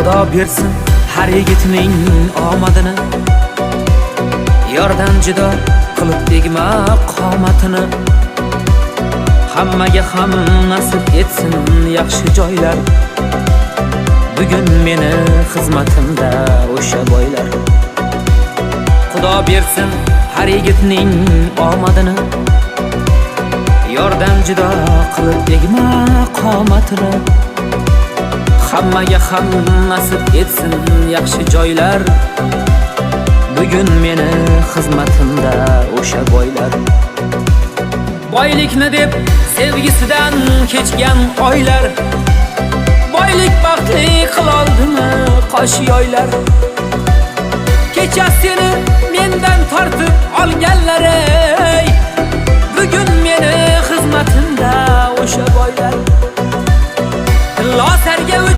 Xudo bersin har yigitning omadini, yordan judo qilib tegma qomatini. Hammaga ham nasib etsin yaxshi joylar, bugun meni xizmatimda o'sha boylar. Xudo bersin har yigitning omadini, yordan judo qilib tegma qomatini. Hammaga ham nasib etsin yaxshi joylar, bugun meni xizmatimda o'sha boylar. Boylikni deb sevgisidan kechgan oylar, boylik baxtli qiloldimi qosh yoylar. Kecha seni mendan tortib olganlar, bugun meni xizmatimda o'sha boylar.